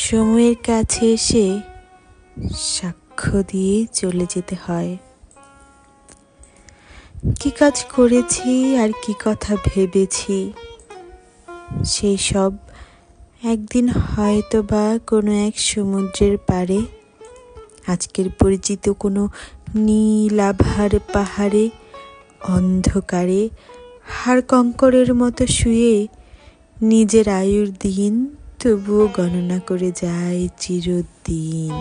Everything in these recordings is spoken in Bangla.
সময়ের কাছে এসে সাক্ষ্য দিয়ে চলে যেতে হয়। কি কাজ করেছি আর কি কথা ভেবেছি, সেই সব একদিন হয়তো বা কোনো এক সমুদ্রের পাড়ে, আজকের পরিচিত কোনো নীলাভার পাহাড়ে অন্ধকারে হাড় কঙ্করের মতো শুয়ে নিজের আয়ুর দিন তবুও গণনা করে যায় চিরদিন।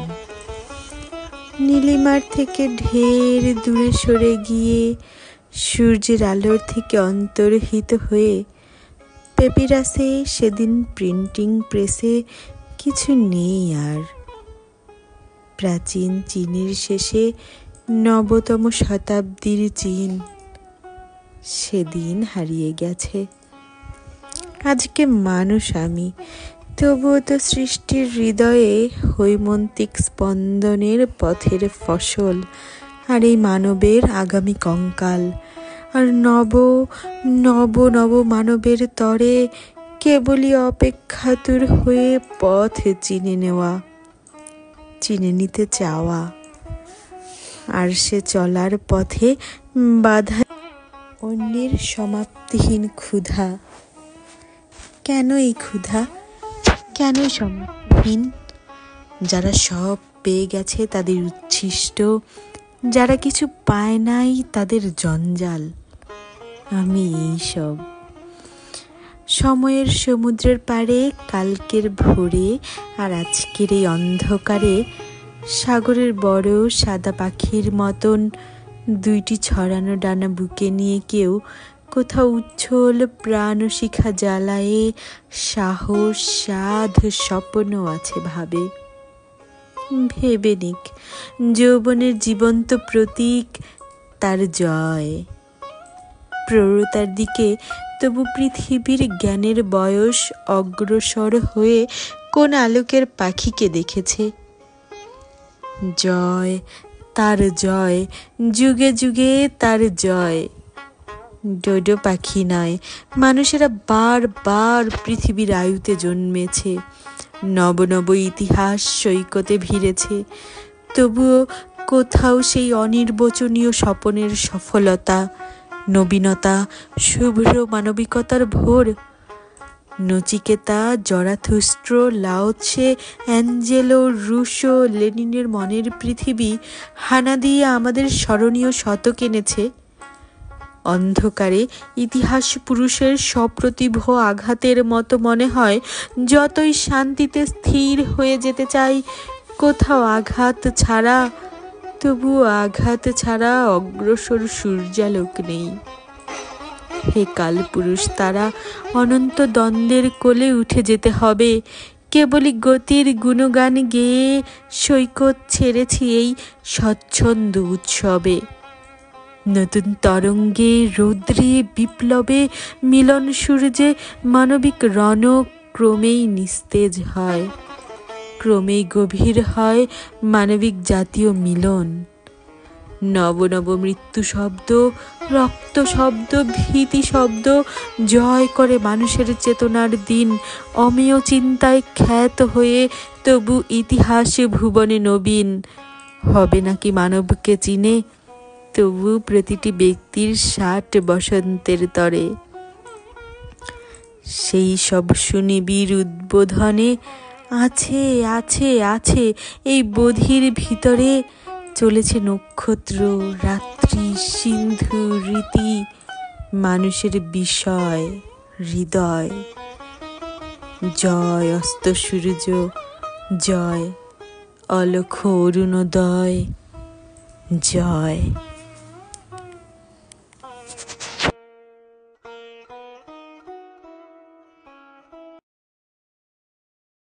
নীলিমার থেকে ঢের দূরে সরে গিয়ে সূর্যের আলোর থেকে অন্তর্হিত হয়ে পেপিরাসে সেদিন প্রিন্টিং প্রেসে কিছু নেই আর। প্রাচীন চীনের শেষে নবতম শতাব্দীর চীন সেদিন হারিয়ে গেছে। আজকে মানুষ আমি, তবুও তো সৃষ্টির হৃদয়ে হৈমন্তিক স্পন্দনের পথের ফসল, আর এই মানবের আগামী কঙ্কাল। আর নব নব নব মানবের তরে কেবলই অপেক্ষাতুর হয়ে পথ চিনে নেওয়া, চিনে নিতে চাওয়া। আর সে চলার পথে বাধা অন্যের সমাপ্তিহীন ক্ষুধা। কেন এই ক্ষুধা, কেন সমাপ্তিহীন? যারা সব পেয়ে গেছে তাদের উচ্ছিষ্ট, যারা কিছু পায় নাই তাদের জঞ্জাল। আমি এই সব সময়ের সমুদ্রের পাড়ে কালকের ভোরে আর আজকের এই অন্ধকারে সাগরের বড় সাদা পাখির মতন দুইটি ছড়ানো ডানা বুকে নিয়ে কেউ কোথাও উচ্ছল প্রাণ শিখা জ্বালায়ে সাহস সাধ স্বপ্ন আছে ভাবে। ভেবে নিক যৌবনের জীবন্ত প্রতীক তার জয়। প্রৌঢ়তার দিকে তবু পৃথিবীর জ্ঞানের বয়স অগ্রসর হয়ে কোন আলোকের পাখিকে দেখেছে? জয়, তার জয়, যুগে যুগে তার জয়। ডোডো পাখি নয়, মানুষেরা বারবার পৃথিবীর আয়ুতে জন্মেছে, নব নব ইতিহাস সৈকতে ভিড়েছে, তবুও কোথাও সেই অনির্বচনীয় স্বপনের সফলতা, নবীনতা, শুভ্র মানবিকতার ভোর। নচিকেতা, জরাথুস্ট্র, লাওৎসে, অ্যাঞ্জেলো, রুশো, লেনিনের মনের পৃথিবী হানা দিয়ে আমাদের স্মরণীয় শতক এনেছে। অন্ধকারে ইতিহাস পুরুষের সপ্রতিভ আঘাতের মতো মনে হয়, যতই শান্তিতে স্থির হয়ে যেতে চাই কোথাও আঘাত ছাড়া, তবুও আঘাত ছাড়া অগ্রসর সূর্যালোক নেই। হে কালপুরুষ, তারা অনন্ত দ্বন্দ্বের কোলে উঠে যেতে হবে। কেবলই গতির গুণগান গেয়ে সৈকত ছেড়েছি এই স্বচ্ছন্দ উৎসবে। নতুন তরঙ্গে, রৌদ্রে, বিপ্লবে, মিলন সূর্যে মানবিক রণ ক্রমেই নিস্তেজ হয়, ক্রমেই গভীর হয় মানবিক জাতীয় মিলন। নব নব মৃত্যু শব্দ, রক্ত শব্দ, ভীতি শব্দ জয় করে মানুষের চেতনার দিন, অমেয় চিন্তায় খ্যাত হয়ে তবু ইতিহাসে ভুবনে নবীন। হবে নাকি মানবকে চিনে, তবু প্রতিটি ব্যক্তির 60 বসন্তের তরে। সেই সব সুনিবিড় উদ্বোধনে আছে আছে আছে এই বোধির ভিতরে চলেছে নক্ষত্র, রাত্রি, সিন্ধু, রীতি, মানুষের বিষয়, হৃদয়। জয় অস্ত সূর্য, জয় অলক্ষ অরুণোদয়, জয়।